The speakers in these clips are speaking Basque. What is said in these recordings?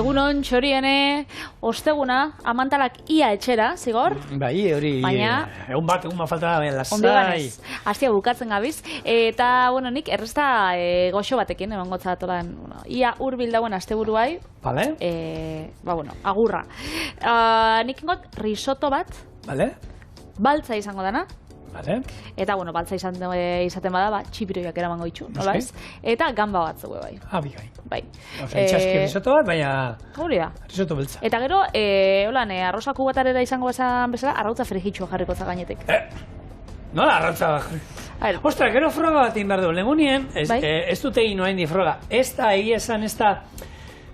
Egunon, txoriene, osteguna, amantalak ia etxera, zigor? Bai, hori, egun bat falta lasai. Ondo ganez, hastia bukatzen gabiz. Eta, bueno, nik erresta goxo batekin, egon gotzatolan, ia hurbil dauen asteburuai. Vale. Bueno, agurra. Nik ingot risotto bat. Vale. Baltza izango dana. Vale. Eta, bueno, baltza izaten bada, txipiroiak eramango itxu, nola ez? Eta gamba bat zegoe bai. Bigai. Bai. Itxaski risotto bat, baina... Hori da. Risotto beltza. Eta gero, holan, arroza kubatarera izango bezala, arrautza frijitxua jarriko za gainetik. Nola arrautza? Ostra, gero froga bat egin behar du. Lemunien, ez dute egin noain di froga. Ez da, egia esan, ez da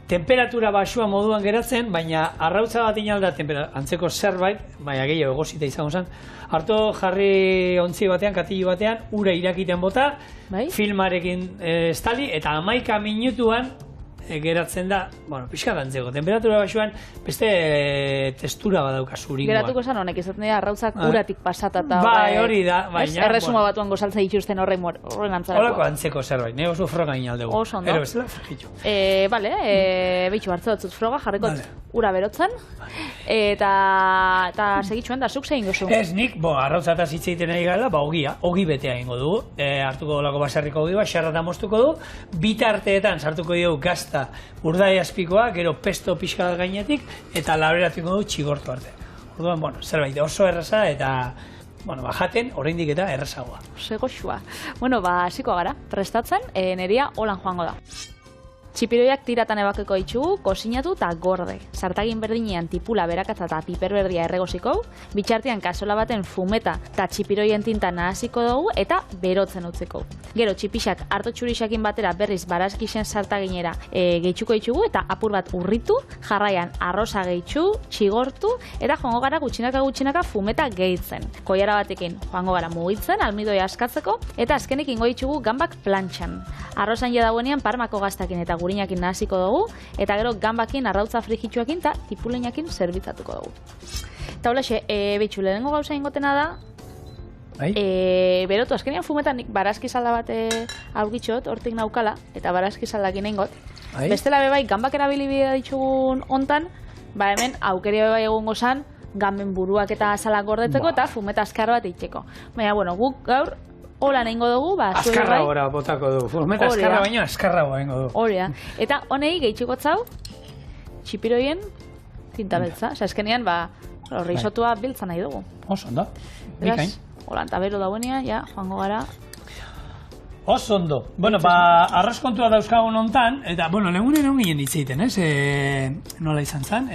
temperatura basua moduan geratzen, baina arrautza bat inalda antzeko zerbait, baina gehiago egosita izango zen, hartu jarri ontzi batean, katilu batean, ura irakiten bota, filmarekin estali, eta 11 minutuan geratzen da, bueno, pixka dantzeko, temperatura basuan beste testura badauka zuringoa. Geratuko esan honek, izaten dira arrautzak uratik pasata eta... Bai, hori da, baina... Erresuma batuan gozaltza dituzten horren antzarakoa. Horako antzeko zerbait, nire oso froga inaldegu. Oso ondo. Ero bezala, frigitu. Bale, behitxu hartze batzut froga, jarrikot ura berotzen, eta segitxuen da, zuk zein gozu? Ez, nik, arrautzataz hitz egiten nahi gala, ogi betea ingo du, hartuko lako basarriko ogi bat, xarrata moztuko du, bitarteetan sartuko dugu gazta urdai azpikoa, gero pesto pixka gainetik, eta laberatuko du txigortu arte. Orduan, bueno, zerbait oso erraza, eta, bueno, jaten, oraindik eta errazagoa. Segoxua. Bueno, hasiko gara, prestatzen, neria holan joango da. Txipiroiak tiratan ebakeko itxugu, kozinatu eta gorde. Sartagin berdinean tipula berakatza eta piperberdia erregoziko, bitxartean kasola baten fumeta eta txipiroien tinta nahaziko dugu eta berotzen utziko. Gero txipixak harto txurixakin batera berriz barazkixen sartaginera gehitxuko itxugu eta apur bat urritu, jarraian arroza gehitxu, txigortu eta joango gara gutxinaka fumeta gehitzen. Koiara batekin joango gara mugitzen, almidoia askatzeko eta azkenik ingo itxugu gambak plantxan. Arrozan jadagoenean parmako gaztakin eta gurinakin nahaziko dugu, eta gero gambakin, arrautza frijitxuakin eta tipuleinakin zerbitzatuko dugu. Eta hola, behitxu, lehenengo gauza ingotena da, berotu, azkenean fumetan nik barazki salda bat aurgitxot, hortik naukala, eta barazki saldakin ingot. Bestela bebai, gambak erabili bidea ditugun ontan, hemen aukeria bebai egongo zan, gamben buruak eta salak gordetzeko, eta fumeta azkar bat itxeko. Baina, bueno, guk gaur, hola nahingo dugu, azkarra gora botako dugu. Fumeta azkarra baino, azkarra gora ingo dugu. Horea. Eta honei gehitxiko zau, txipiroien tinta beltza. Osa, eskenean, risotua biltza nahi dugu. Oso ondo. Bikain. Hola, eta bero dauenean, joango gara. Oso ondo. Bueno, arroz kontua dauzkagun hontan, eta, bueno, legunen hon ginen ditzeiten, ez? Nola izan zen?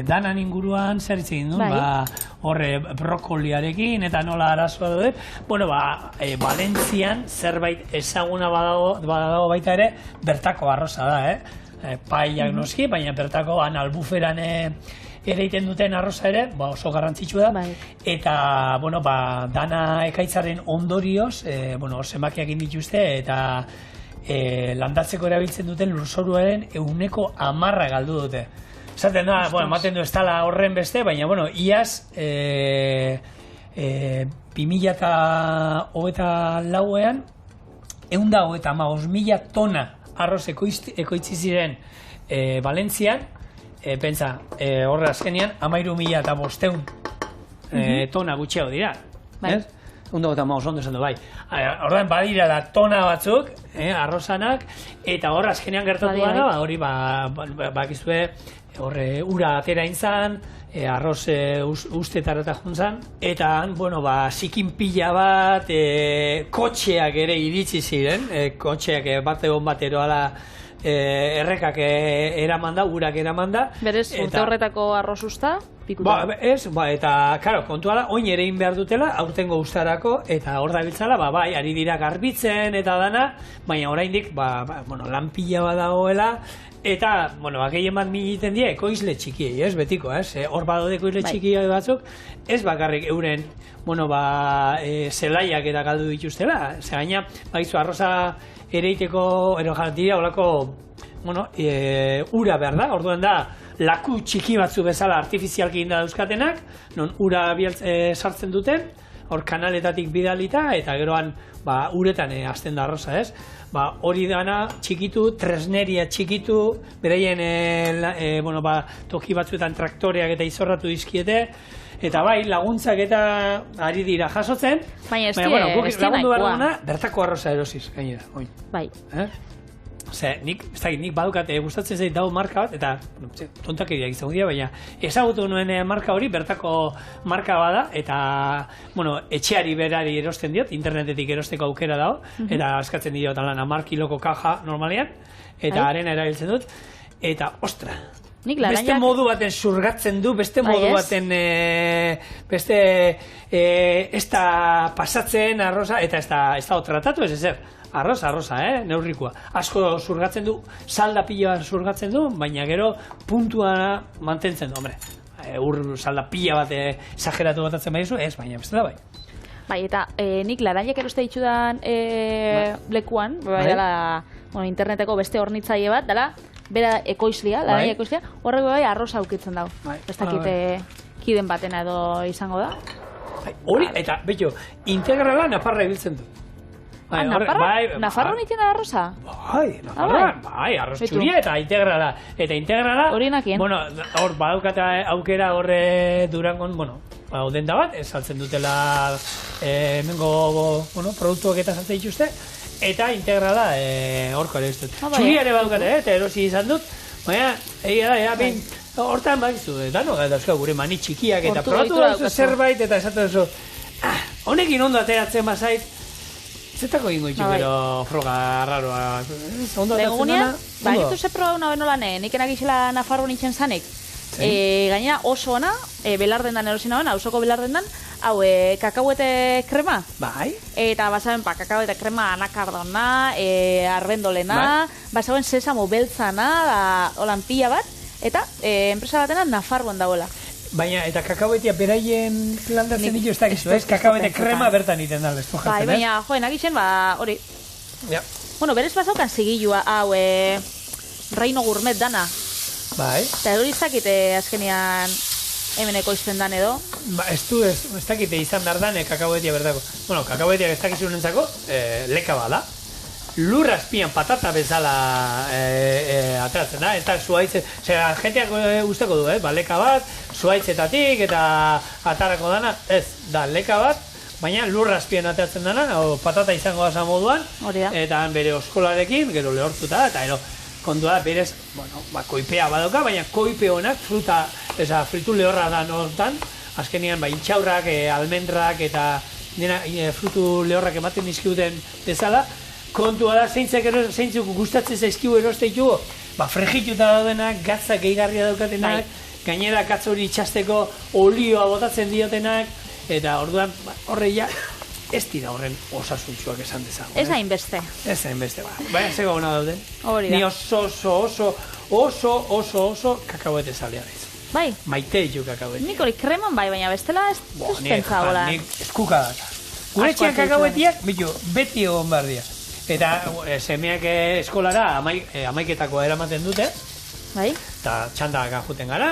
Danan inguruan zer hitz egin duen, horre brokoliarekin eta nola arazoa dute. Bueno, Valentzian zerbait ezaguna badago baita ere, bertako arroza da, paiak noski, baina bertako Albuferan ere egiten duten arroza ere, oso garrantzitsua da, eta, bueno, dana ekaitzaren ondorioz, zenbakiak dituzte, eta landatzeko erabiltzen duten lurzoruaren 10% galdu dute. Zaten da, ematen du ez dela horren beste, baina, iaz, 2024an, 135.000 tona arroz ekoitzi ziren Valentzian, pentsa, horre azkenean, 13.500 tona gutxeago dira. Ondo ondo esan du, bai. Horren badira da tona batzuk, arrozanak, eta horre azkenean gertatu dara, hori bakizue, horre ura atera inzan, arroz ustetara eta juntzan, eta, zikin pila bat, kotxeak ere iritsi ziren, kotxeak bat egon batero ala, errekak eraman da, urak eraman da. Berez, urte horretako arroz usta, pikuta? Eta, karo, kontua da, oin ere behar dutela, aurtengo ustarako, eta hor da biltzala, ari dira garbitzen eta dana, baina oraindik, lan pila badagoela, eta, gehien bat egiten dira, ekoizle txikiei, betiko, hor badaude ekoizle txikiei batzuk, ez bakarrik euren, zelaiak eta galdu dituztela, gaina, arroza ereiteko, dira, holako, ura behar da, orduan da, laku txiki batzu bezala artifizialki inda dauzkatenak, non ura sartzen duten, hor kanaletatik bidalita, eta geroan uretan hasten da arroza, ez? Hori dana txikitu, tresneria txikitu, beraien toki batzuetan traktoreak eta izorratu dizkiete, eta bai, laguntzak eta ari dira jasotzen, baina guk lagundu behar duguna, bertako arroza erosiz, gainera, oin. Bai. Nik badukat gustatzen zait dago marka bat, eta tontakeriak izango dira, baina ezagutu nuen marka hori, bertako marka bada, eta etxeari berari erosten diot, internetetik erosteko aukera dago, eta eskatzen diot 10 kiloko kaja normalean, eta arena erabiltzen dut, eta ostra, beste modu baten surgatzen du, beste modu baten ez da pasatzen arroza, eta ez da tratatu ez ezer. Arroza, neurrikoa. Asko zurgatzen du, salda pila zurgatzen du, baina gero puntua mantentzen du, hombre. Salda pila bat exageratu batatzen baizu, ez, baina beste da bai. Bai, eta nik laranjak eroste ditudan lekuan, interneteko beste hornitzaile bat, dela, bera ekoizlia, laranja ekoizlia, horrego bai arroza aukitzen dago. Ez dakite kiden batena edo izango da. Hori, eta, betxo, integrala naparra ibiltzen du. Nafarroan egiten da arroza? Bai, arroz txuria eta integrala. Eta integrala, hor badaukata aukera horre Durangon, denda bat, saltzen dutela hemengo produktuak eta saltzen dituzte, eta integrala horko ere iztut. Txuria ere badaukata, eta erosi izan dut, baina, hortan bakizu, dano dauzka gure mani txikiak, eta probatu duzu zerbait, eta esaten duzu, honekin ondo ateratzen bazait, zetako egingo ditu, pero froga raroa. Legunean, bagitu ze proba una benolan, nikenak izela Nafarro nintzen zanik. Gainera oso ona, belardendan erosin hauen, hausoko belardendan, hau, kakauete krema. Bai. Eta basaben, kakauete krema anakardona, arbendolena, basaben sesamo beltzana, holan pila bat, eta enpresa batena Nafarroan dagoela. Baina, eta kakaoetia beraien landatzen ditu, ez dakizu, ez? Kakaoete krema bertan iten da, lestu jatzen, ez? Baina, nagitzen, hori. Berez bazaukan zigilua, hau, Reino Gourmet dana. Bai. Eta hori ez dakite azkenian hemen ekoizten dan edo. Ez dakite izan behar dan kakaoetia bertako. Kakaoetia ez dakizu nentzako, leka bada. Lurra azpian patata bezala ateratzen da, eta zuaitze, jenteak usteko du, leka bat, zuaitzetatik eta atarako dana, ez, da leka bat, baina lurra azpian ateratzen dana, patata izango da moduan, eta bere oskolarekin, gero lehortuta, eta kontua berez, koipea badoka, baina koipe honak, fritu lehorra da nortan, azkenian itxaurrak, almendrak eta frutu lehorrak ematen dizkiuten bezala, kontua da, zeintzuk gustatzen zaizkigu erosteitu, frejituta daudenak, gatza gehigarria daukatenak, gainera gatz hori itxasteko olioa botatzen diotenak, eta orduan horreia ez dira horren osasuntxuak esan dezago. Ez hainbeste. Ez hainbeste, baina zego gona dauden. Ni oso kakaoete zalea daiz. Bai? Maite ditu kakaoete. Nik hori kreman bai, baina bestela ez pentsagola. Nik eskuka data. Gure txian kakaoetiak, beti egon behar dira. Eta semeak eskolara amaiketako eramaten dute. Bai? Eta txandaka juten gara,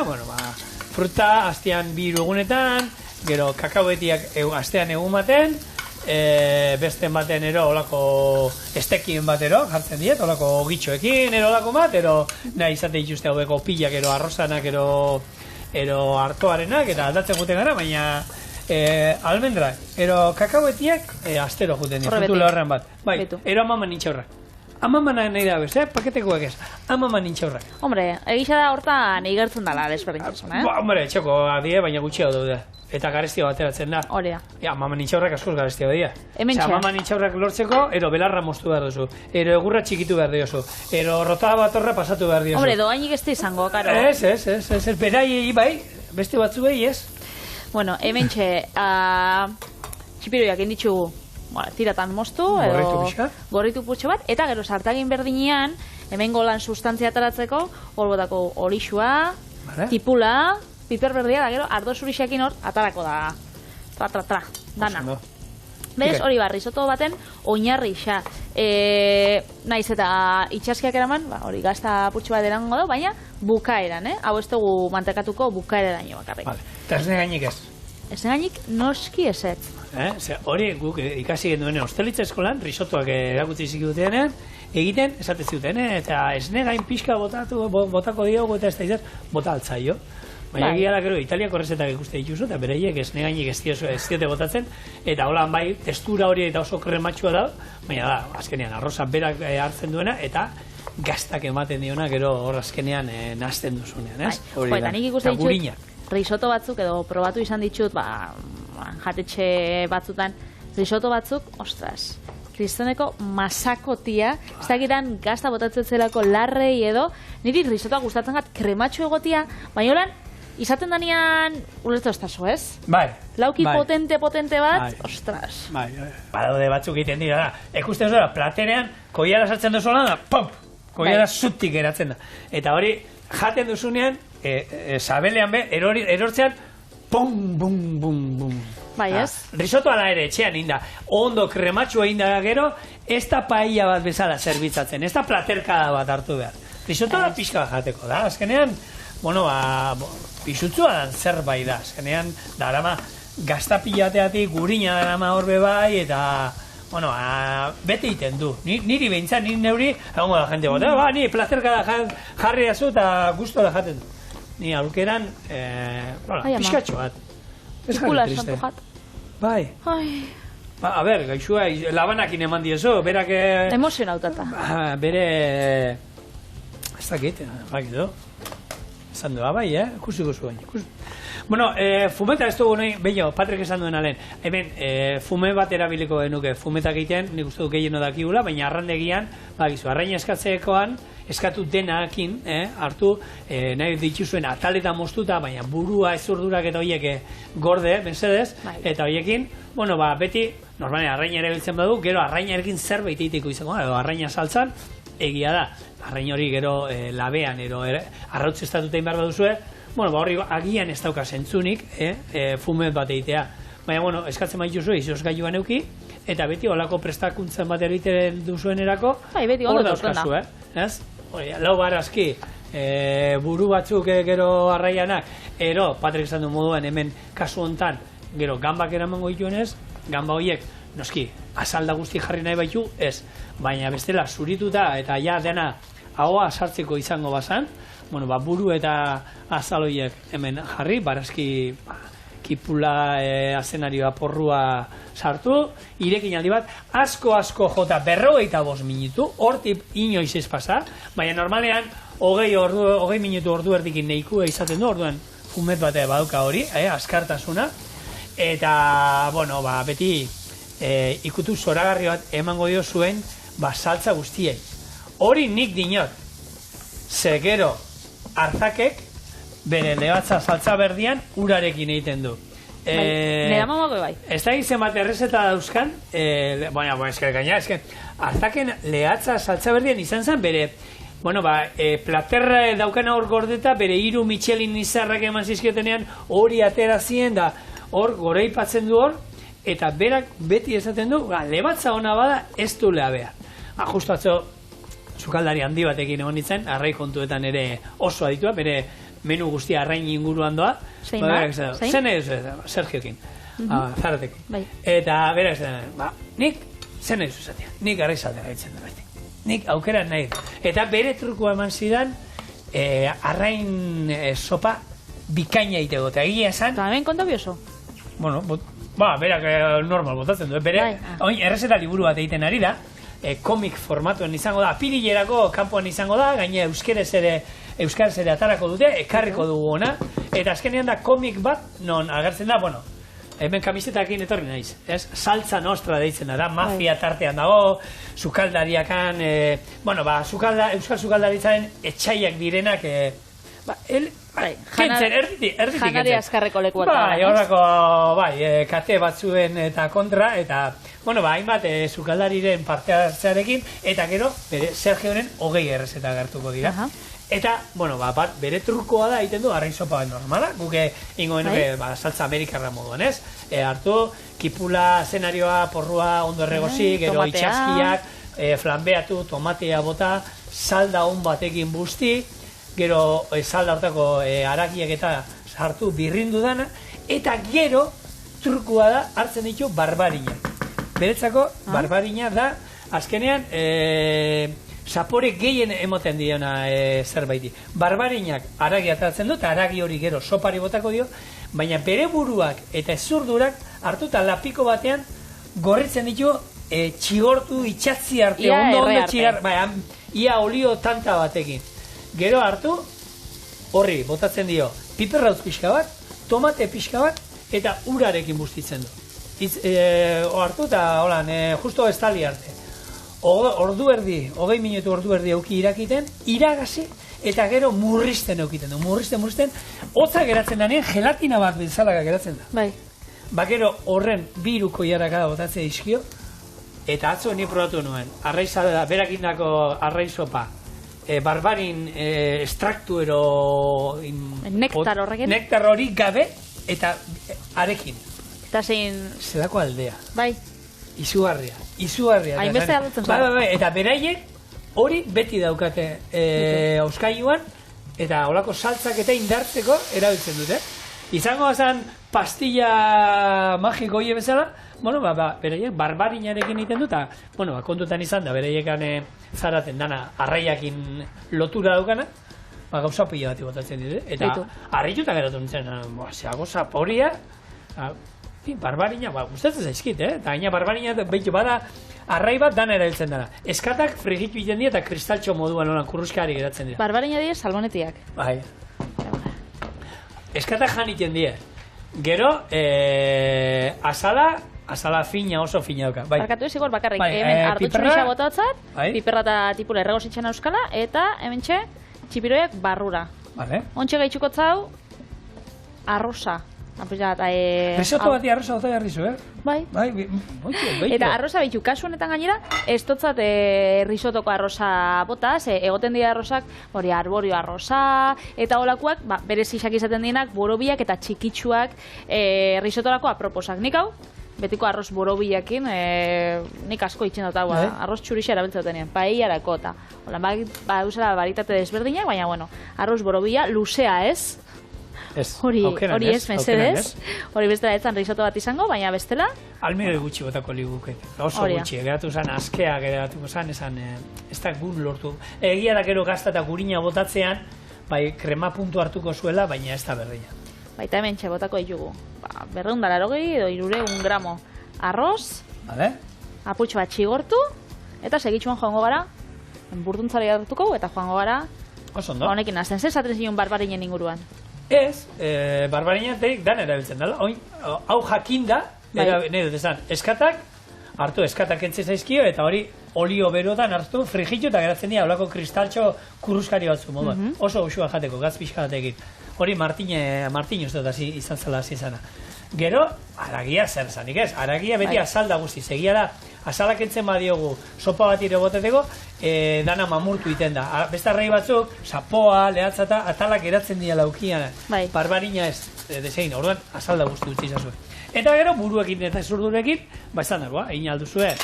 fruta astean 2 egunetan, gero kakaoetiak astean egun baten, besten baten ero olako estekien bat ero jartzen diet, olako gitxoekin ero olako bat, ero nahi izate dituzte haueko pilak ero arrozanak ero hartoarenak, eta aldatzen juten gara, baina almendrak, ero kakaoetiak astero juten dira, frutu lehorren bat. Bai, ero amaman nintxaurrak. Amamana nahi da bez, paketekoak ez. Amaman nintxaurrak. Hombre, egisa da hortan igertzen dala desberdintasun, Hombre, txoko adie, baina gutxiago daude. Eta garestia bateratzen da. Hori da. Amaman nintxaurrak askoz garestia dira. Hementxe. Amaman nintxaurrak lortzeko, ero belarra moztu behar duzu. Ero egurra txikitu behar diozu. Ero rotada batorra pasatu behar diozu. Hombre, doainik ez da izango, karo. Ez, beraiei bai, beste batzuei ez. Bueno, hementxe, txipiroiak inditxugu tiratan moztu, gorritu putxo bat, eta gero sartagin berdinean, hemen golan sustantzia ataratzeko, hor botako orixua, tipula, piper berdia, da gero ardo zurixekin hor atarako da. Dana. Berez hori risoto baten oinarri xa. Naiz eta itxaskiak eraman, hori gazta putxo bat erango da, baina bukaeran, hau ez dugu mantekatuko bukaereraino bakarrik. Eta ez negainik ez? Ez negainik noski ezetz. Hori guk ikasi genduenean ostelitza eskolan, risotoak erakutsi zikutenean, egiten, esate zuten, eta esne gain pixka botako diogu eta ez da izan, bota altzaio. Baina egia da, gero, Italiako errezetak ikuste dituzu, eta bereiek esne gainik ez diote botatzen, eta holan bai, testura hori eta oso krematxua da, baina da, azkenean, arroza berak hartzen duena, eta gaztak ematen diona, gero hor azkenean nazten duzunean, ez? Hori da, eta gurinak. Risoto batzuk, edo probatu izan ditut, jatetxe batzutan, risoto batzuk, ostras, kristoneko masakotia, ez dakitan gazta botatzen zelako larrei edo, niri risotoa gustatzen gat krematxo egotia, baina holan, izaten danean, ulertu ez tazu, ez? Bai. Lauki potente bat, ostras. Bai. Badaude batzuk egiten dira, da. Ekusten zora, platerean, koiara sartzen duzuela, da, pop! Koiara zutik eratzen da. Eta hori, jaten duzunean, sabelean erortzean, pum, bum, bum, bum. Bai, ez? Risotoa da ere, etxean inda, ondo krematxua inda gero, ez da paella bat bezala zerbitzatzen, ez da platerkada bat hartu behar. Risotoa da pixka jateko, da, azkenean, pisutzua dan zerbait da, azkenean, da, arama, gaztapilateatik gurina darama horbe bai, eta, bete egiten du. Niri behintzat, niri neuri, egongo da jente bote, ni platerkada jarri azu eta gustora jaten du. Ni aurkeran, pixkatxo bat. Ikula esan pujat. Bai. A ber, gaixua, labanakin eman diezo, berak... Emozionautata. Bere... Ez dakit, bakitu. Esan du, bai, ikusiko zuen. Bueno, fumeta ez dugu nahi, behin, Patrik esan duen alen. Hemen, fume bat erabiliko genuke, fumetak egiten, nik uste du gehieno dakigula, baina arrandegian, bakizu, arraina eskatzeekoan, eskatu denakin, hartu, nahi dituzuen ataleta moztuta, baina burua ez urdurak eta horiek gorde, mesedez, eta horiekin, beti, normalen arraina ere biltzen badu, gero arrainarekin zerbait egiteko izango, edo arraina saltzan, egia da, arrain hori gero labean, arrautz estatutein behar baduzue, horri agian ez dauka zentzunik, fumet bat egitea. Baina, eskatzen baituzu, izos gailuan euki, eta beti olako prestakuntzen bat egiten duzuen erako, hor dauzkazu, ez? Lau barazki, buru batzuk gero arraianak, Patrik esan du moduan hemen kasu hontan, gero gambak eramango dituenez, gamba horiek, noski, azalda guzti jarri nahi baitu, ez. Baina bestela, zurituta eta ja dena ahoa sartzeko izango bazan, buru eta azaloiek hemen jarri, barazki kipula, azenarioa, porrua sartu, irekin aldi bat, asko jota 45 minutu, hortip inoiz ez pasa, baina normalean 20 minutu ordu erdikin nahikoa izaten du, orduan fumet bat baduka hori, askartasuna, eta, beti ikutu zoragarri bat emango dio zuen, saltza guztiei. Hori nik dinot, ze gero Arzakek bere lebatza saltza berdian urarekin egiten du. Nera mamako bai. Ez da izan bat errezeta dauzkan, Arzaken lehatza saltza berdian izan zen bere, platerra daukana hor gordeta, bere 3 Michelin izarrak eman zizkiotenean hori atera ziren da hor goreipatzen du hor, eta berak beti esaten du, lebatza ona bada ez du lehabea. Justo atzo, sukaldari handi batekin egon nintzen, arrai kontuetan ere oso aditua, bere menu guztia arrain inguruan doa. Zein da? Zen edo, Sergiokin, Zaratekin. Eta berak nik zen edo zatea, nik arrai zaldera ditzen da beti. Nik aukera nahi. Eta bere trukoa eman zidan, arrain sopa bikaina egiteko. Eta egia esan... Eta hemen konta bioso? Berak normal botatzen du. Bere, errezeta liburu bat egiten ari da, komik formatuen izango da, apirilerako kanpoan izango da, gaine euskaraz ere atarako dute, ekarriko dugu ona, eta azkenean da komik bat, non agertzen da, hemen kamisetakin etorri naiz, saltza nostra deitzen da, mafia tartean dago, sukaldariakan, euskal sukaldaritzaren etxaiak direnak, janari azkarreko lekuak. Kate batzuen eta kontra, eta, hainbat sukaldariren parte hartzearekin, eta gero, bere Sergioren 20 errezeta gertuko dira. Eta, bere trukoa da egiten du arrain sopa normala, guke ingo genuke saltza amerikarra moduan, ez? Hartu, kipula, zenarioa, porrua, ondo erregozi, gero itxaskiak, flambeatu, tomatea bota, salda hon batekin busti, gero salda hortako arakiak eta sartu birrindu dana, eta gero trukua da, hartzen ditu barbarinak. Beretzako, barbarina da, azkenean, zapore gehien emoten diona zerbaiti. Barbarinak aragi atratzen du, eta aragi hori gero sopari botako dio, baina bere buruak eta ezurdurak hartuta lapiko batean gorritzen ditu txigortu itxatzi arte, ondo txigar, ia olio tanta batekin. Gero hartu, horri botatzen dio, piperrauz pixka bat, tomate pixka bat, eta urarekin bustitzen du. Hartu eta holan, justo estali arte. Ordu erdi, 20 minutu ordu erdi euki irakiten, iragazi, eta gero murrizten eukiten du. Murrizten, hotza geratzen denean, gelatina bat bezalaka geratzen da. Bai. Gero horren biruko jarrakada botatzea izkio, eta atzo ni probatu nuen. Arraizada, berakindako arraizopa, barbarin estraktuero... Nektar horrekin? Nektar hori gabe, eta arekin. Eta zein... Zelako aldea. Bai. Izugarria. Hainbeste aldatzen zara. Bai, eta beraiek hori beti daukate auskailuan, eta holako saltzak eta indartzeko erabiltzen dute. Izango zen pastilla magiko hie bezala, beraiek barbarinarekin egiten dut, eta kontutan izan da, beraiekan zaraten dana arraiakin lotura daukana, gauza pila bat botatzen dute, eta harrituta geratu nintzen, zeago zaporia, barbarina, gustatzen zaizkit, eta gaina barbarina behitu bada, arrai bat dana erabiltzen dara. Eskatak frigitu egiten dira eta kristaltxo moduan holan kurruskari geratzen dira. Barbarina dira salmonetiak. Bai. Eskatak jan egiten dira. Gero, azala fina, oso fina dauka. Barkatu ez igor bakarrik, hemen ardu txurisa botatzat, piperra eta tipula erregozitzen euskala, eta hemen txipiroiak barrura. Ontxe gaitxuko zau, arroza. Risotto bati arroza bota behar dizu, Bai. Eta arroza behitu, kasu honetan gainera, ez totzat risotoko arroza botaz, egoten dira arrozak, hori arborio arroza, eta holakoak, berez isak izaten dienak, borobiak eta txikitsuak risotorako aproposak. Nik hau, betiko arroz borobiakin, nik asko itxen dut hau, arroz txurixa erabiltzen dutenean, paellarako eta, baduzela baritate desberdinak, baina, arroz borobia, luzea ez, hori ez, mesedez, hori bestela etzan risoto bat izango, baina bestela... Almidoi gutxi botako liguke, oso gutxi, geratu zen askea, geratuko zen, ez da gun lortu. Egia da gero gazta eta gurina botatzean, krema puntu hartuko zuela, baina ez da berdina. Baita hemen botako ditugu, 280 edo 300 gramo arroz, apurtxo bat txigortu, eta segitxuan joango gara, burduntzari hartuko, eta joango gara, honekin azten, zezaten zinun barbarinen inguruan. Ez, barbarinateik dan erabiltzen dela. Hau jakinda, nahi dut esan, eskatak entzen zaizkio, eta hori olio berotan hartu, frigitu eta geratzen dira olako kristaltxo kurruskari batzu moduan. Oso usua jateko, gaz pixka batekin. Hori Martino ez dut izan zela hasi izana. Gero, aragia zer zanik ez, aragia beti azalda guztiz, egia da, azalak entzen badiogu sopa bat ire boteteko, dana mamurtu iten da. Beste arrei batzuk, sapoa, lehatzata, atalak eratzen dira laukian, barbarina ez, desein, orduan azalda guzti utzi izazue. Eta gero, buruekin eta ezurdurekin, izan dagoa, egin alduzue,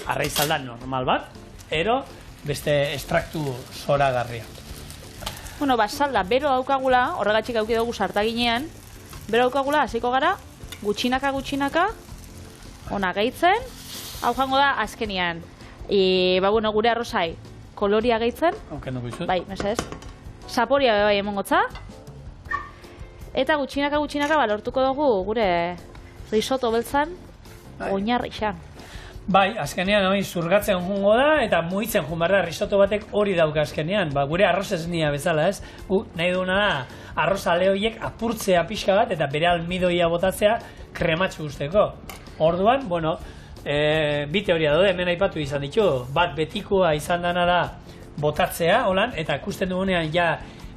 arrei zaldan normal bat, ero beste estraktu zoragarria. Salda, bero daukagula, horregatxik auki dugu sartaginean, bero daukagula, hasiko gara, gutxinaka, ona gehitzen, hau jango da azkenian. Gure arrozai, koloria gehitzen, bai, mesedez, saporia bai emongotza, eta gutxinaka lortuko dugu gure risotto beltzan, oinarrixan. Bai, azkenean zurgatzen jungo da, eta mugitzen junbarra risotto batek hori dauka azkenean. Gure arroz ez nia bezala, ez? Nahi duguna da, arroz alehoiek apurtzea pixka bat, eta bere almidoia botatzea krematxu guzteko. Orduan, bi teoria daude, hemen aipatu izan ditu, bat betikoa izan dana da botatzea, holan, eta ikusten dugunean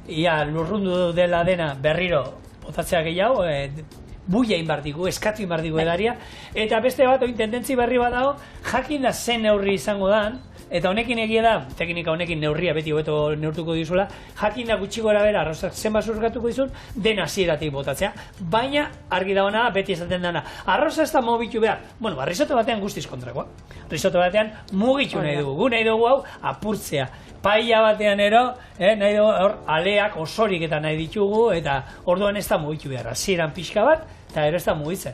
ia lurrundu dela dena berriro botatzea gehiago, buia inbartiku, eskatu inbartiku edaria, eta beste bat, tendentzi berri bat dago, jakin da zen neurri izango dan, eta honekin egia da, teknika honekin neurria beti hobeto neurtuko dizula, jakin da gutxi gora bera, arrozak zenbat zurgatuko dizun, den hasieratik botatzea, baina argi dagoena da, beti esaten dana, arroza ez da mobitu behar, risotto batean guztiz kontrakoa, risotto batean mugitu nahi dugu, gu nahi dugu hau apurtzea, paella batean nahi dugu aleak osorik eta nahi ditugu, eta orduan ez da mugitu behar, hasieran pixka bat, eta ero ez da mugitzen.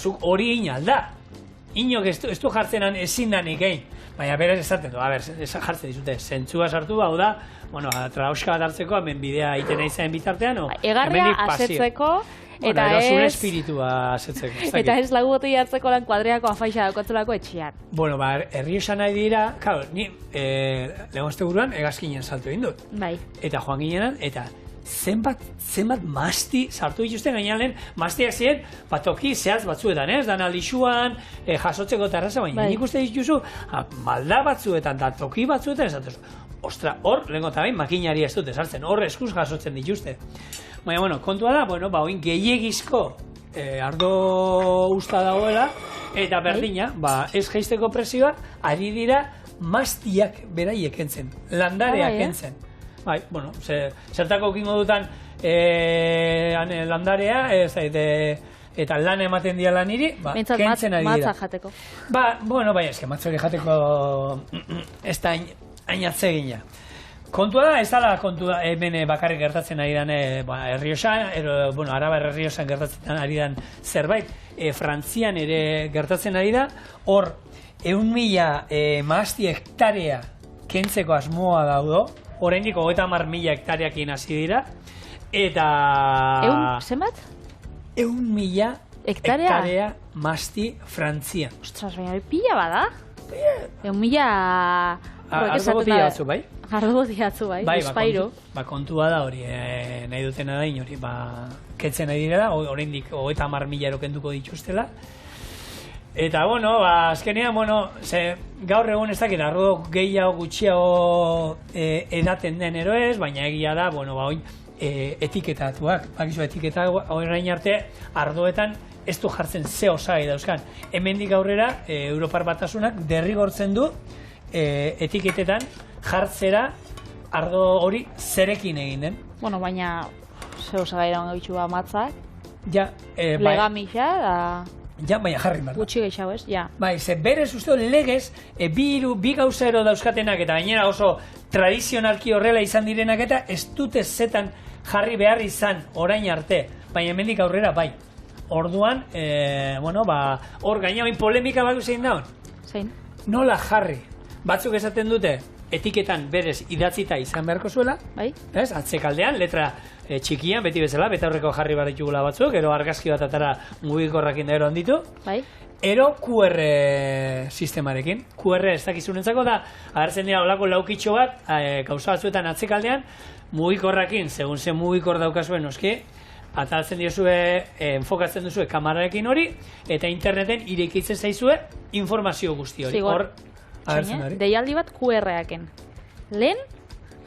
zuk hori egin alda. Inok ez du jartzenan ezin danik egin. Baina berez esaten du, jartzen dizute, zentzua sartu, hau da, trauska bat hartzeko, hemen bidea iten nahi bitartean, egarria asetzeko, eta zure espiritua asetzeko. Eta ez lagu botei hartzeko lan kuadriako afaixa daukatzelako etxean. Bueno, Errioxa nahi dira, claro, ni lehonzte buruan egazkinen salto egin dut. Bai. Eta joan ginenan, eta zenbat masti sartu dituzten gainean mastiak ziren, toki zehaz batzuetan, dana lixuan, jasotzeko terraza, baina nik uste dituzu, malda batzuetan, da toki batzuetan, esatuz, ostra, hor, lehenko eta bain, makinari ez dute sartzen, hor eskuz jasotzen dituzte. Baina, bueno, kontua da, oin gehiegizko ardo usta dagoela, eta berdina, ez jaisteko presioa, ari dira mastiak beraiek entzen, landareak entzen. Bai, bueno, zertako kingo dutan landarea, eta lan ematen diala niri, kentzen ari dira. Matza jateko. Bueno, bai, eske matzori jateko ez da hain atzegina. Kontua da, ez dala kontua hemen bakarrik gertatzen ari dan Errioxan, Araba Errioxan gertatzen ari dan zerbait, Frantzian ere gertatzen ari da, hor 1.000 mahasti hektarea kentzeko asmoa daudo, oraindik 30.000 hektareakin hasi dira, eta... Zenbat? 1.000 hektarea masti Frantzian. Ostras, baina pila bada? 1.000... Ardo botia batzu, bai? Ardo botia batzu, bai? Espairu. Kontua da hori, nahi dutena da inori, ketzen nahi direla, oraindik 30.000 erokenduko dituztela. Eta, azkenean, gaur egun ez dakit, ardo gehiago gutxiago edaten den eroez, baina egia da, oin etiketatuak. Bakizu, etiketa orain arte ardoetan ez du jartzen ze osagai dauzkan. Hemendik aurrera, Europar Batasunak derrigortzen du etiketetan jartzera ardo hori zerekin egin den. Baina ze osagai dagoen gabitxu matzak, legamixa, da... Ja, baina jarri behar da. Gutxi gehiago ez, ja. Bai, berez uste legez, bi gauza ero dauzkatenak eta gainera oso tradizionalki horrela izan direnak eta ez dute zetan jarri behar izan orain arte, baina hemendik aurrera bai. Orduan, hor gaina bain polemika bat zein daun. Zein? Nola jarri? Batzuk esaten dute, etiketan berez idatzita izan beharko zuela, ez? Atzekaldean, letra txikian, beti bezala, betaurreko jarri barritugula batzuk, ero argazki bat atara mugikorrakin da ero handitu. Ero QR sistemarekin. QR ez dakizunentzako da, agertzen dira olako laukitxo bat, gauza batzuetan atzekaldean, mugikorrakin, segun ze mugikor daukazuen noski, ataltzen diozue, enfokatzen duzue kamararekin hori, eta interneten irekitzen zaizue informazio guzti hori. Zigor, deialdi bat QR-aken. Lehen,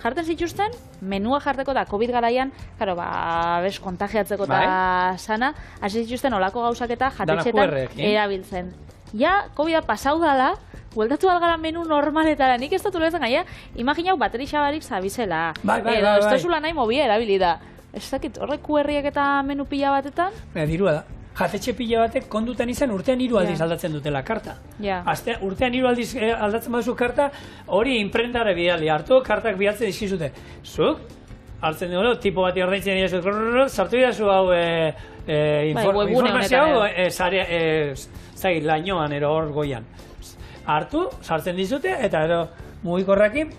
jartzen zituzten, menua jarteko da COVID garaian, karo, kontagiatzeko eta sana, hasi zituzten olako gauzak eta jatetxetan erabiltzen. Ja, COVID-a pasau dala, bueltatu algara menu normaletara, nik ez dut ulertzen gaia, imaginau bateri xabarik zabizela. Edo, ez tozula nahi mobia erabilida. Ez dakit, horrek QR-iak eta menu pila batetan? Dirua da. Jatetxe pila batek kondutan izan urtean 3 aldiz aldatzen dutela karta. Urtean 3 aldiz aldatzen baduzu karta, hori imprentare bidali hartu, kartak bidaltzen dizkizute. Zuk, hartzen dugu, tipo bati ordaintzen dira zuk, sartu dira zu hau informazio hau, zagit, lainoan, ero hor goian. Hartu, sartzen dizute, eta ero mugikorrakin,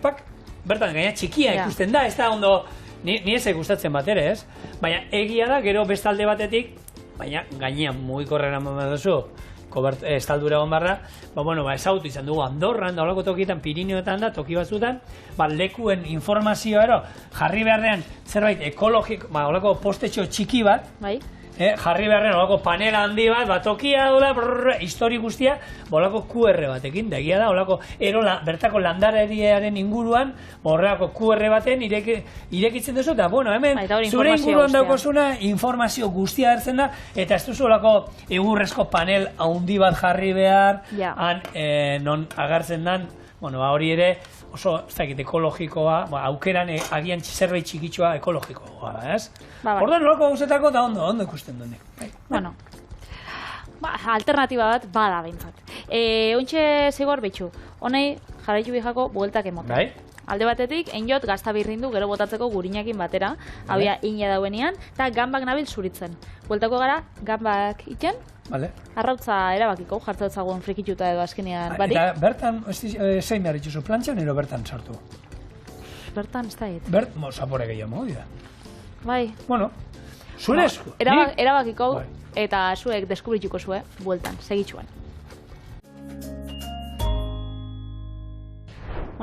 bertan gaina txikia ikusten da, ez da ondo, ni ez gustatzen bat ere, ez? Baina egia da, gero bestalde batetik, baina gainean mugikorrera duzu, estaldura egon barra, ezautu izan dugu Andorran, da olako tokietan, Pirineoetan da, toki batzutan, lekuen informazioa ero, jarri beharrean zerbait ekologiko, olako postetxo txiki bat, jarri beharrean olako panela handi bat, tokia dola, histori guztia, olako QR batekin, da egia da, olako bertako landareriaren inguruan, horrelako QR baten irekitzen duzu, eta hemen zure inguruan daukozuna informazio guztia hartzen da, eta ez duzu olako egurrezko panel handi bat jarri behar, non agertzen dan, hori ere oso, ez dakit, ekologikoa, aukeran agian zerbait txikitsua ekologikoa da, ez? Orduan, nolako gauzetako da ondo ikusten duenik. Alternatiba bat bada behintzat. Ointxe zigor betxu, honei jarraitu bijako bueltak emoten. Alde batetik, enjot gazta birrindu gero botatzeko gurinakin batera, habia ina dauenean, eta gambak nabil zuritzen. Bueltako gara, gambak iken, arrautza erabakiko, jartzautzagoen frikituta edo azkenean barik. Eta bertan, zein behar itxuzu, plantxan ero bertan sartu? Bertan, ez da hit. Zapore gehiago modi da. Bai. Zure esku. Erabakiko, eta zuek deskubrituko zue, bueltan, segitxuan.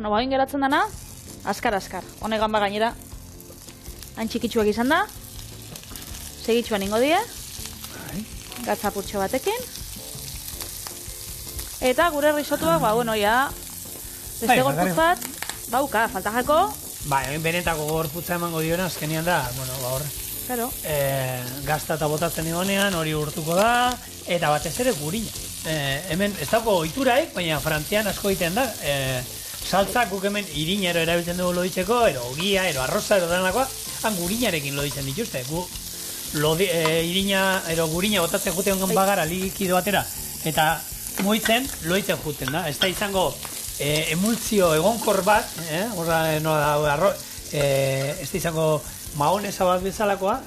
Bain geratzen dana, askar. Hone gamba gainera, hain txikitsuak izan da, segitxuan ingo die, gatzapurtxo batekin, eta gure risotuak, beste gorputz bat, bauka, faltajako. Benetako gorputza emango diona, azkenian da, gazta eta botatzen egonean, hori urtuko da, eta batez ere gurina. Hemen, ez dago oituraik, baina Frantzian asko egiten da, saltzak guk hemen irinero erabiltzen dugu loditzeko, ero ogia, ero arroza, ero danakoa, han gurinarekin loditzen dituzte. Gurina botatzen juten ongan bagara likido batera, eta muitzen, loditzen juten da. Ez da izango emultzio egonkor bat, ez da izango mahonesa bat bezalakoa,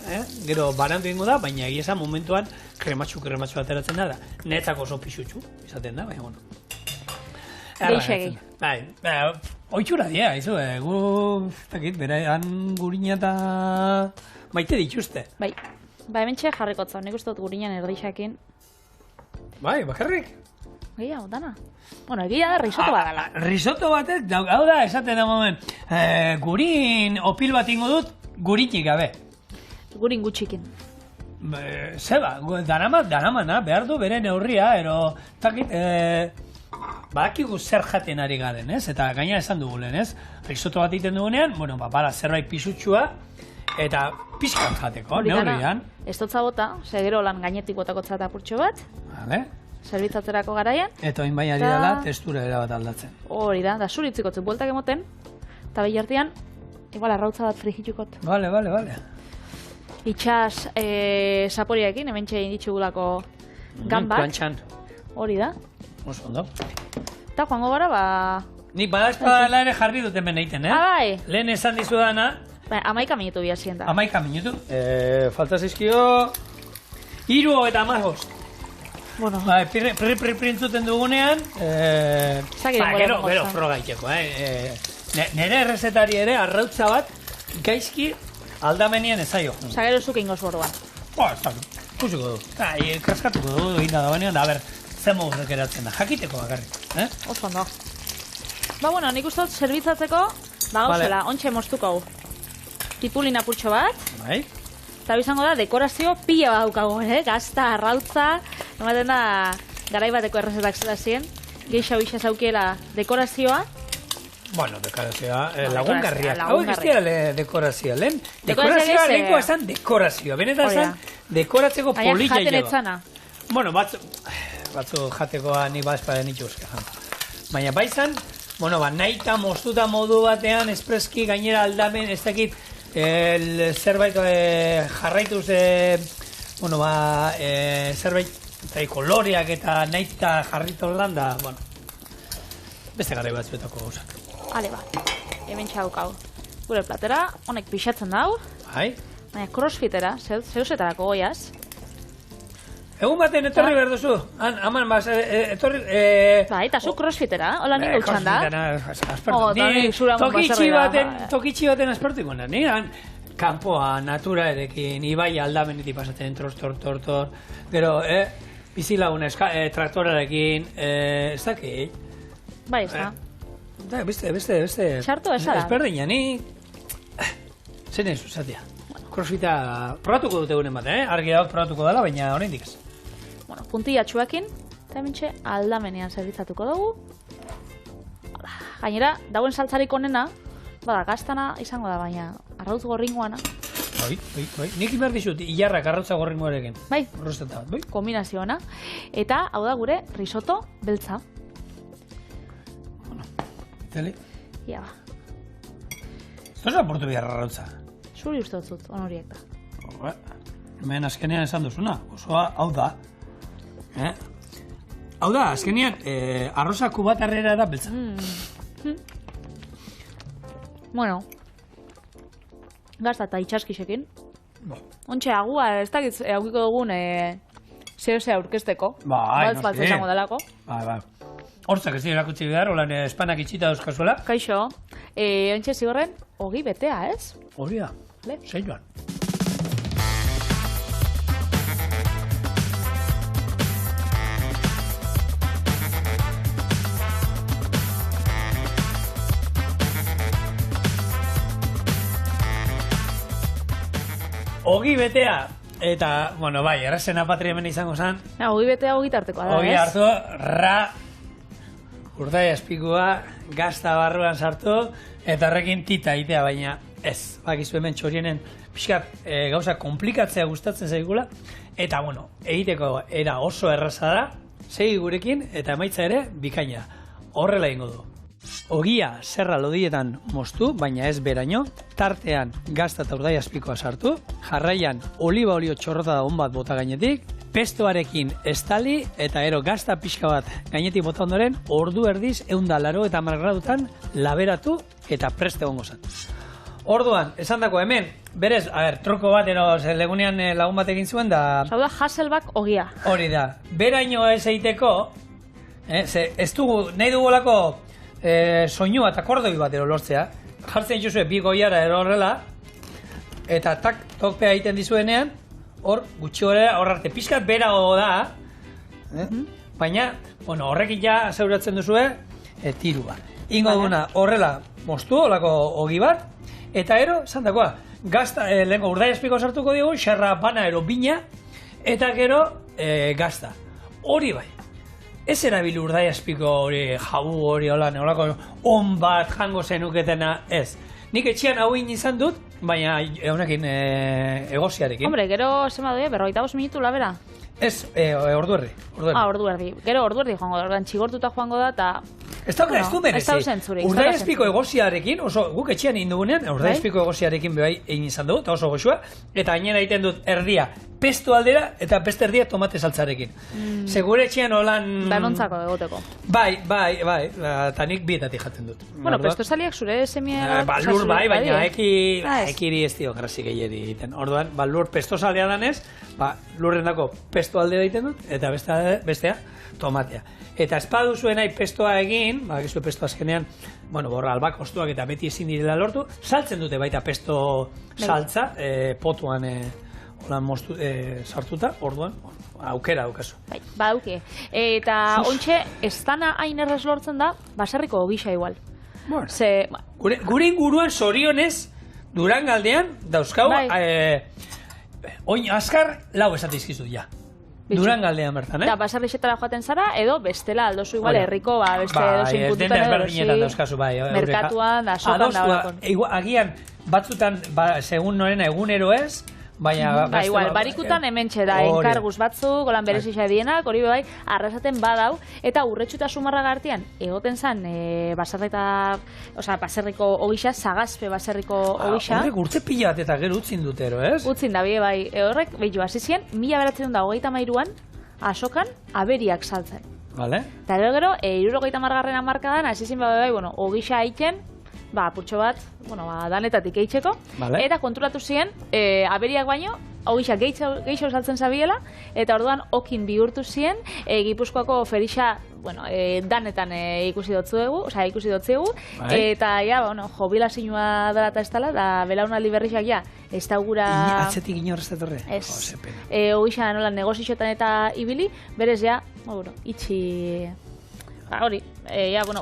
gero barandu ingo da, baina egia esan momentuan krematxu ateratzen da. Netzako oso pixutxu, izaten da, baina Deixegi. Oitxura dia, gu, han gurina eta maite dituzte. Hemen txe jarrikotza, nik uste dut gurinan erdixakin. Bakarrik? Gehiago, dana. Egia da, risoto bat dala. Risoto batek, hau da, esaten da momen, gurin opil bat ingo dut, gurinik gabe. Gurin gutxikin. Zeba, daramana, behar du bere neurria, badakigu zer jaten ari garen, ez? Eta gaina esan dugu lehen, ez? Risoto bat egiten dugunean, bada zerbait pisutxua, eta pizkan jateko, neurrian. Ez dutza bota, gero lan gainetik botako apurtxo bat, zerbitzatzerako garaian. Eta oin baina ari dela, testura erabat aldatzen. Hori da zuritzikotzu bueltak emoten, eta behi artean, igual arrautza bat frigitukot. Bale. Itxas zaporiakin, hemen txein ditxugulako gambak. Plantxan. Hori da. Oso ondo. Eta joango gara, Nik badaezpadala ere jarri dut hemen egiten, Lehen esan dizu dana. 11 minutu bia zienta. 11 minutu. Falta zizkio... 3 eta 15. Printzuten dugunean... Gero froga iteko, Nere errezetari ere arrautza bat gaizki aldamenien ezaio. Zagero zuk ingoz borduan. Ez da, kusiko du. Kraskatuko du, egin da dagoenean, da, zen moduz ekeratzen da. Jakiteko bakarrik. Oso ondo. Bueno, nik uste dut zerbitzatzeko, gauzela, ontxe moztuko hau. Tipulin apurtxo bat. Bai. Eta bizango da, dekorazio pila bat daukago, gazta, arrautza, ematen da, garai bateko errezetak zelazien, geixa bixa zaukiela dekorazioa. Bueno, dekorazioa, lagungarria. Hau egiztia dekorazioa, lehen? Dekorazioa lehenkoa esan dekorazioa. Benetan esan dekoratzeko polilla jaten etzana. Bueno, batzu jatekoa ni bazpaden itxuzke. Baina baizan, nahi eta moztuta modu batean, espreski gainera aldamen, ez dakit, zerbait jarraituz, zerbait koloreak eta nahi eta jarritu landa, beste garai batzuetako gauzak. Ale, hemen txaukau. Gure platera, honek pixatzen dau. Bai. Baina crossfitera, zeusetarako goiaz. Egun baten etorri behar duzu. Haman, etorri... Bai, eta zu crossfitera, hola ningu txanda. Tokitxi baten aspertuko na. Kampoa, natura edekin, ibai aldamenetik pasatzen, tor. Gero, bizilagun traktorarekin, ez dakit. Bai, ez da. Beste. Txartu esara. Esperdina, ni... Zer nahi zuzatia. Crossfita probatuko dute guren bat, argi daut probatuko dela, baina oraindik ez. Puntilla txuekin, eta hementxe aldamenean zerbitzatuko dugu. Gainera, dauen saltzarik onena, gaztana izango da, baina arrautz gorringoana. Bai. Nik behar dizut, ilarrak arrautza gorringoarekin. Bai, Rosteta bat, bai. kombinazioana. Eta, hau da gure risotto beltza. Tele? Ia Ez da portu behar arrautza. Zuri uste dut, honoriek da. Hemen azkenean esan duzuna, osoa hau da. Hau da, azkenean, arroza kubatarrera da beltza. Bueno, gazta eta itxaskisekin. Ontxe, agua, ez dakit aukiko dugun zehose aurkezteko. Bai, noski. Izango delako. Bai. Hortzak ez dira erakutsi behar, holan espanak itxita dauzkazuela. Kaixo, ontxe zigorren, ogi betea, ez? Hori da, zeiluan. Ogi betea, eta, bai, errazena patria hemen izango zen. Ogi betea ogi tartekoa da, ez? Ogi hartu, urdai azpikua, gazta barruan sartu, eta horrekin tita itea, baina ez. Bakizu hemen txorienen pixkat gauza komplikatzea gustatzen zaigula, eta egiteko era oso erraza da, segi gurekin, eta emaitza ere bikaina. Horrela ingo du. Ogia zerra lodietan moztu, baina ez beraino, tartean gazta eta urdai azpikoa sartu, jarraian oliba olio txorrota da bat bota gainetik, pestoarekin estali eta ero gazta pixka bat gainetik bota ondoren, ordu erdiz 180 gradutan laberatu eta preste egongo zen. Orduan, esan dako hemen, berez, troko bat, legunean lagun bat egin zuen da... Zau da Hasselback ogia. Hori da, beraino ez egiteko, ez dugu, nahi dugulako soinua eta kordoi bat lortzea, jartzen dituzue bi goiara horrela, eta tokpea egiten dizuenean, hor gutxi horrela, hor arte pixkat berago da, baina, horrekin ja zeuratzen duzue, tirua. Ingo duguna horrela moztu, holako ogi bat, eta ero, zantakoa, gazta, lehenko urdai espiko sartuko digu, xerra bana ero bina, eta gero gazta. Hori bai. Ez erabil urdai azpiko hori jabu hori holako on bat jango zenuketena ez. Nik etxean hauin izan dut, baina honekin egoziarekin. Hombre, gero zema due, 45 minutu labera? Ez, ordu erdi. Ordu erdi. Gero ordu erdi joango da, txigortuta joango da, eta... Ez du merezi. Urdai azpiko egoziarekin, oso guk etxean egin dugunean, urdai azpiko egoziarekin behai egin izan dugu, eta oso goxua, eta gainera egiten dut erdia pesto aldera eta beste erdia tomate saltzarekin. Segure etxean holan... Danontzako egoteko. Bai, eta nik bietatik jaten dut. Bueno, pesto saliak zure semia... Lur baina ekiri ez dio grasi gehieri egiten. Orduan, lur pesto salea danez, lurrendako pesto aldera egiten dut, eta bestea tomatea. Eta espadu zuen nahi pestoa egin, gizu pesto azkenean, albak ostuak eta beti ezin direla lortu, saltzen dute baita pesto saltza, potuan sartuta, orduan, aukera daukazu. Bai, badauke. Eta ontxe, ez dana hain errez lortzen da, baserriko ogisa igual. Bueno, gure inguruan zorionez, Durangaldean dauzkau, oin azkar lau esatizkizu ja. Durangaldean bertan, Eta baserrixetara joaten zara, edo bestela aldozu igual herriko, beste edozein puntutan edo merkatuan, da sokan da. Agian, batzutan, segun norena egunero ez, baina... igual, barikutan hementxe da, enkarguz batzuk, golan berezisa edienak, hori bai, arrasaten badau, eta urretxu eta sumarraga artean, egoten zan, baserriko ogisa, sagazpe baserriko ogisa. Horrek urte pila bat eta gero utzin dutero, ez? Utzin da, bai, horrek, behitu, azizien, 1993an, asokan, aberiak saltzen. Vale. Eta gero, 70garren hamarkadan, azizien bai, ogisa aiken, purtxo bat, danetatik eitzeko, eta konturatu ziren, aberiak baino, ogisa geixo saltzen zabiela, eta orduan okin bihurtu ziren, Gipuzkoako ferixa, danetan ikusi dotzuegu, eta jubilazioa dela eta ez dela, da belaunaldi berrixak ja, ez da gura... Atzetik inor ez da torre? Ez. Ogisa nola negozioetan eta ibili, berez ja, itxi... Hori,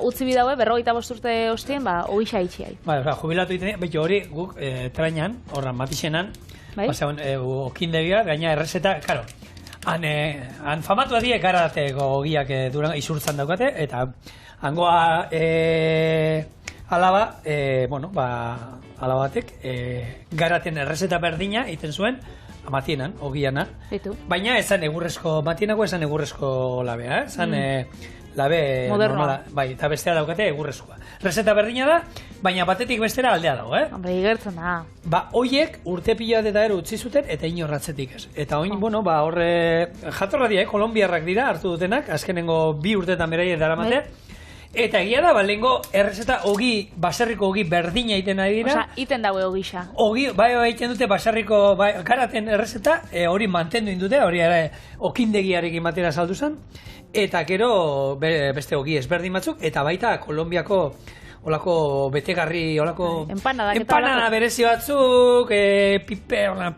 utzi bidaue, 45 urte ostien, ogisa itxiai. Jubilatu iten, beti hori guk trainan, horran matixenan, okindegia, gaina errezeta, karo, han famatu adie garateko ogiak izurtzan daukate, eta hangoa alaba, alabatek, garaten errezeta berdina iten zuen, matienan, ogiana, baina esan egurrezko, matienako esan egurrezko labea, esan... Labe normala, eta bestea daukate egurrezkoa. Reseta berdina da, baina batetik bestera aldea dago, Hombre, igertzen da. Hoiek urte pila bat eta utzi zuten, eta inorratzetik ez. Eta oin, horre, jatorra dira, kolombiarrak dira, hartu dutenak, azkenengo 2 urtetan beraie daramate, eta egia da, lehengo errezeta baserriko ogi berdina egiten ari dira. Iten daue ogisa. Egiten dute baserriko garaten errezeta, hori mantendu indute, hori okindegiarekin batera saldu zen, eta gero beste ogi ezberdin batzuk, eta baita Kolombiako olako betegarri, olako empanada berezi batzuk,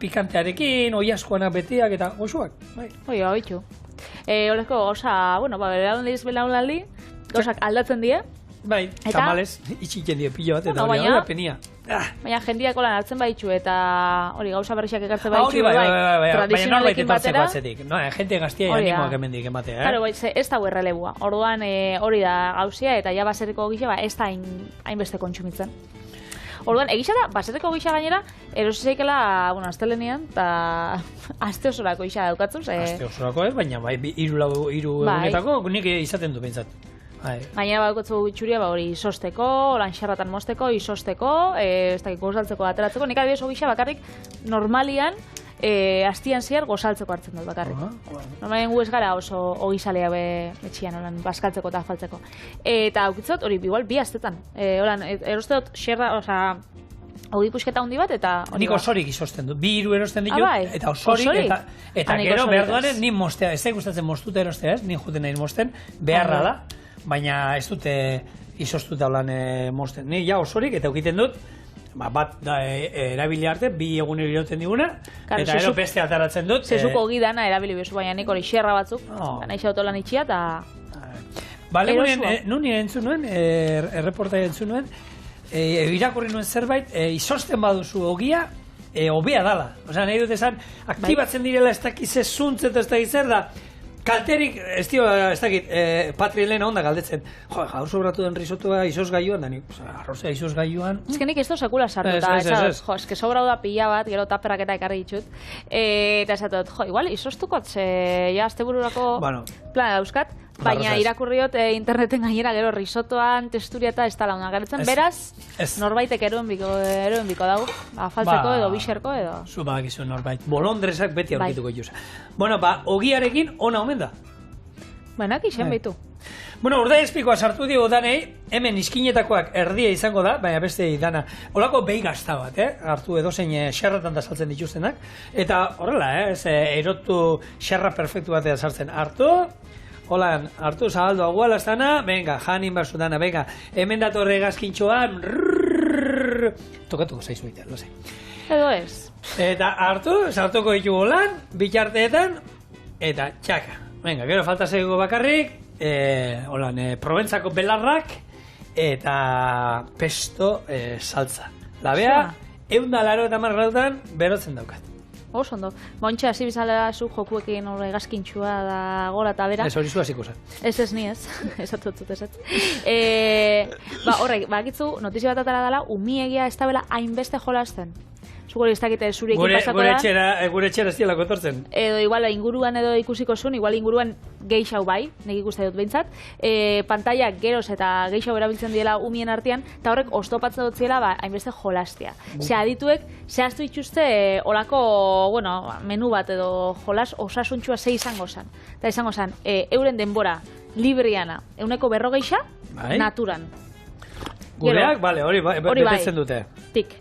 pikantearekin, oiaskoanak beteak, eta gozuak. Oi, habitu. Oleko gauza, belaunaldi, gauzak aldatzen die. Bai, tamalez, itxiken die pilo bat, eta hori da penia. Baina jendiak olan hartzen baitxu, eta hori gauza berriak ekartzen baitxu, baina norbait etortzeko atzetik. Jente gaztia janimoak emendik ematea. Claro, ez da relebua. Orduan hori da gauzia, eta ja baserriko gisa, ez da hainbeste kontsumitzen. Orduan, egisa da, baserriko gisa gainera, erosizeikela, astelenean, eta aste osorako gisa daukatzuz. Aste osorako ez, baina hiru egunetako, nik izaten du behintzat. Gainera badukotzu itxuria hori izosteko, lan xarratan mozteko, izosteko, ez dakik gozaltzeko ateratzeko. Nik adibidez ogisa bakarrik normalian, astian zehar gozaltzeko hartzen dut bakarrik. Normalian gu ez gara oso ogizalea betxian, baskaltzeko eta afaltzeko. Eta aukitzot, hori igual 2 astetan. Eroste dut xerra, ogi pusketa handi bat, eta... Nik osorik izosten dut, 2 erosten ditut, eta osorik, eta gero behar duanen, nik mostea, ez da ikustatzen mostuta erostea ez, nik juten nahi mosten, beharra da. Baina ez dute izostuta holan mozten. Ni ja osorik eta ukiten dut, bat erabili arte, 2 egunero irauten diguna, eta ero beste ataratzen dut. Zezuko ogi dana erabili bezu, baina nik hori xerra batzuk, nahi xauto lan itxia, eta... Nun entzun nuen, erreportai entzun nuen, irakurri nuen zerbait, izosten baduzu ogia, hobea dala. Osa, nahi dut esan, aktibatzen direla ez dakiz ez zuntz eta ez dakiz zer da, kalterik, ez dakit, Patri lehena onda galdetzen. Gaur sobratu den risotoa izoz gaiuan, da nik, arrozea izoz gaiuan. Ez que nik ez sekula sartuta, ez que sobrau da pila bat, gero taperak eta ekarri ditut. Eta esatot, igual izoztukot, ja azte bururako plana dauzkat, Baina irakurriot interneten gainera gero risotoan, testuria eta ez tala una garatzen, beraz, norbaitek eroen biko dago, afaltzeko edo bixerko edo. Zu badakizu norbait, bolondresak beti aurkituko juza. Bueno, ogiarekin ona omen da. Baina, kixen behitu. Bueno, urdai espikoa sartu dio danei, hemen iskinetakoak erdia izango da, baina beste dana. Olako behi gazta bat, hartu edozein xerratan da saltzen dituztenak. Eta horrela, erotu xerra perfektu batea sartzen hartu. Holan, hartu zabaldu aguala estana, venga, janin barzu dana, venga, hemen datorre gazkintxoan, tokatuko zaizu egitea, lo sé. Edo ez. Eta hartu, sartuko ditu holan, bitxarteetan, eta txaka. Venga, gero falta zegoen bakarrik, holan, Proventzako belarrak, eta pesto saltza. Labea, 180 gradutan berotzen daukat. Oso ondo. Montxe, hasi bizala zu jokuekin horre gazkintxua da gora eta bera. Ez hori zu hasiko zen. Ez ni ez. Esatut. Horrek, bakitzu, notizia bat atara dela, umiegia ez da bela hainbeste jolasten. Zugori ez dakite zurekin pasako da. Gure etxera ez dielako etortzen. Edo igual inguruan edo ikusiko zuen, igual inguruan geixau bai, nik ikuste dut behintzat. Pantaiak geroz eta geixau erabiltzen diela umien artean, eta horrek oztopatzen dut ziela hainbeste jolastia. Ze adituek, zehaztu itxuste olako, menu bat edo jolas osasuntxua ze izango zen. Eta izango zen, euren denbora libriana, 140 naturan. Gureak, bale, hori betetzen dute. Tik.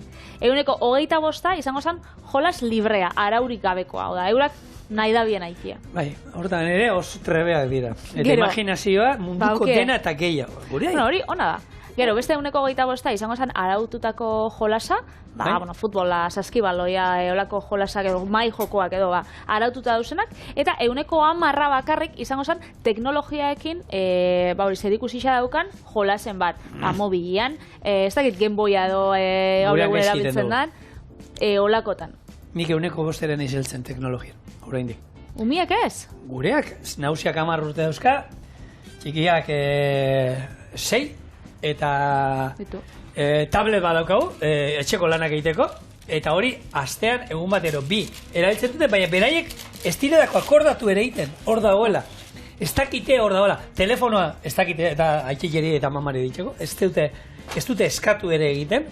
125 izango zen jolas librea, araurik gabekoa. Oda, eurak nahi da bien aitia. Bai, hortan ere oso trebeak dira. Eta imaginazioa munduko dena eta gehiago. Hori, ona da. Gero, beste 125 izango zen araututako jolasa, futbola, saskibaloia, olako jolasak edo, mai jokoak edo, araututa dauzenak, eta 110 bakarrik izango zen teknologiaekin, zerikusia daukan jolasen bat, mobilian, ez dakit Gameboya edo hau erabiltzen da, olakotan. Nik 105 izeltzen teknologian, oraindik. Umiak ez? Gureak, nausiak 10 urte dauzka, txikiak 6, eta tablet bat daukagu, etxeko lanak egiteko, eta hori astean egun batero 2 erabiltzen dute, baina beraiek ez diredako akordatu ere egiten, hor dagoela. Ez dakite hor dagoela. Telefonoa ez dakite, eta aitikeri eta mamari ditxeko, ez dute eskatu ere egiten,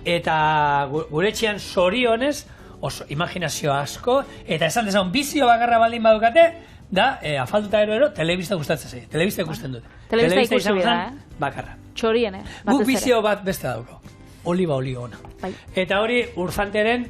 eta gure etxean zorionez, oso imaginazio asko, eta esan dezagun bizio bakarra baldin badukate, da, afalduta ero, telebista gustatzen zaio. Telebista ikusten dute. Telebista ikusten bida, bakarra. Txorien, Guk bizio bat beste dauko. Oliba ona. Eta hori urzanteren,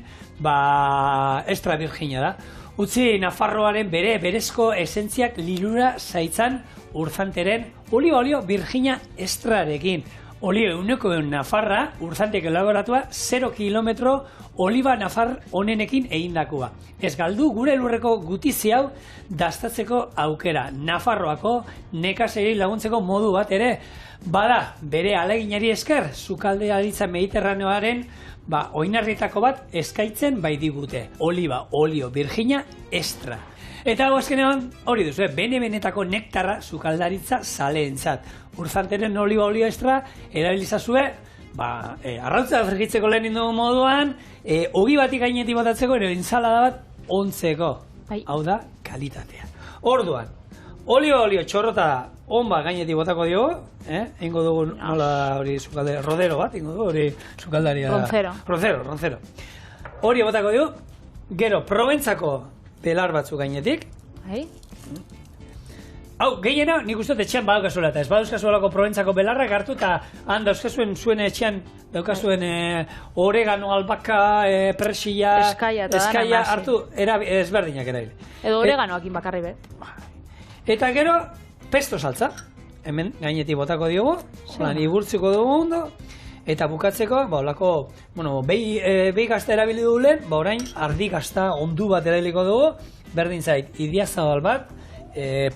extra virginia da. Utzi Nafarroaren berezko esentziak lilura zaitzan urzanteren oliba virginia extrarekin. Oliba uneko Nafarra, urzantek elaboratua, 0 kilometro oliba nafar honenekin egindakoa. Ez galdu gure lurreko gutizi hau dastatzeko aukera. Nafarroako nekazei laguntzeko modu bat ere bada bere aleginari esker sukaldearitza mediterraneoaren oinarrietako bat eskaintzen bai digute. Oliba, olio, virginia, extra. Eta azkenean hori duzu, bene-benetako nektarra sukaldaritza zaleentzat. Urzanteren oliba, olio, extra erabilizazue, arrautza frigitzeko lehen dugu moduan, ogi batik gainetik botatzeko, ero ensalada bat ontzeko. Hau da, kalitatea. Orduan, olio txorrota da, onba gainetik botako diogu, ingo dugu nola hori sukaldari, rodero bat, ingo dugu hori sukaldaria. Roncero. Hori botako diogu, gero, Proventzako belar batzuk gainetik. Hau, gehiena, nik uste etxean badaukazula, eta ez badaukazulako Proventzako belarrak hartu, eta han dauzkazuen zuen etxean, daukazuen oregano, albaka, persilla, eskaia hartu, ezberdinak eraile. Edo oreganoakin bakarri bet. Eta gero, pesto saltza, hemen gainetik botako diogu, igurtziko dugu ondo, eta bukatzeko, behi gazta erabili dugu lehen, orain ardi gazta ondu bat erabiliko dugu, berdin zait, idiazabal bat,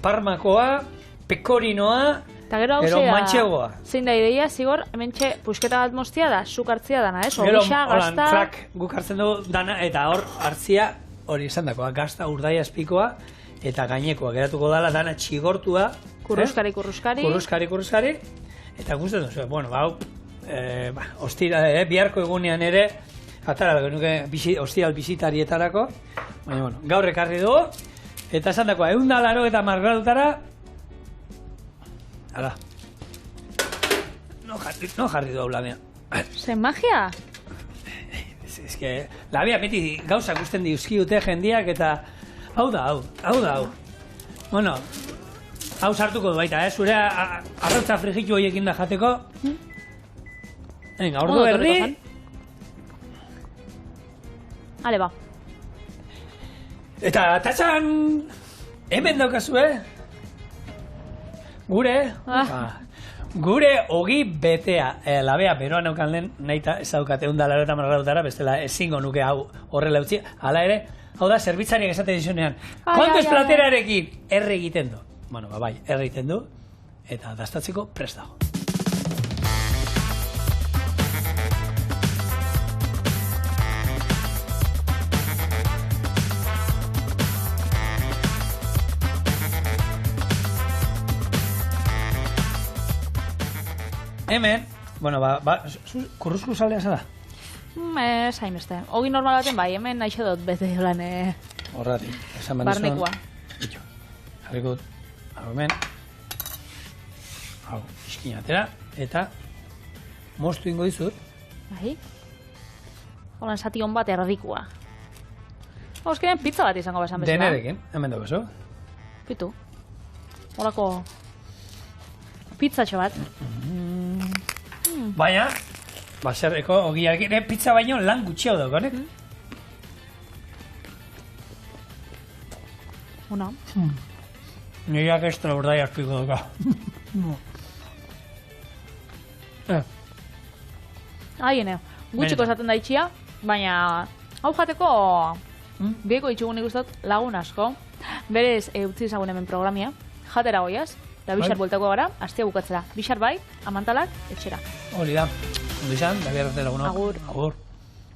parmakoa, pekorinoa, ero mantxegoa. Zein da ideia, zigor, hementxe pusketa bat moztia da, zuk hartzia dana, Ogisa, gazta... Gero, guk hartzen dugu dana, eta hor hartzia, hori esan dakoa, gazta urdaia espikoa, eta gainekoa, geratuko dala dana txigortua. Kurruskari. Kurruskari, eta guztien duzu, biharko egunean ere, atara, ostiral bizitarietarako, baina, gaur ekarri dugu, eta esan dakoa, 180 gradutara, Hala. No jarri du labea. Zen magia? Ez que, labea beti gauzak usten dizkiute jendiak eta hau da. Bueno, hau sartuko du baita, zure arrautza frijitu horiekin da jateko. Venga, ordu erdi. Ale, ba. Eta tatxan, hemen daukazu, Gure ogi betea, labea beroan neukan lehen, nahita ez daukat egun da lareta marrautara, bestela ezingo nuke hau horrela utzi. Hala ere, hau da, zerbitzariak esate dizunean. Kontu platerarekin erre egiten du. Bueno, bai, erre egiten du, eta dastatzeko prest dago. Hemen, bueno, kurruzku zaldea zara? Zain beste. Ogi normal baten bai, hemen naixo dut bete lan horratik, esan barnekoa. Jarriko dut, hau hemen, hau, iskinatera, eta moztu ingo dizut. Bai? Holan zati hon bat erdikua. Oskenen pizza bat izango besan bezala. Denerekin, hemen dugu zo. Pitu. Horako pizzatxo bat. Baina, baserreko ogiarekin, pizza baino lan gutxiago dago, nek? Una. Nireak extra urdai aspiko duka. Aiene, gutxiko esaten da itxia, baina hau jateko bieko itxugun ikustot lagun asko. Berez, utzi ezagun hemen programia, jatera goiaz, da bixar bueltako gara, astea bukatzera. Bixar bai, amantalak, etxera. Hori da, ondo izan, da biarrate laguna. Agur. Agur.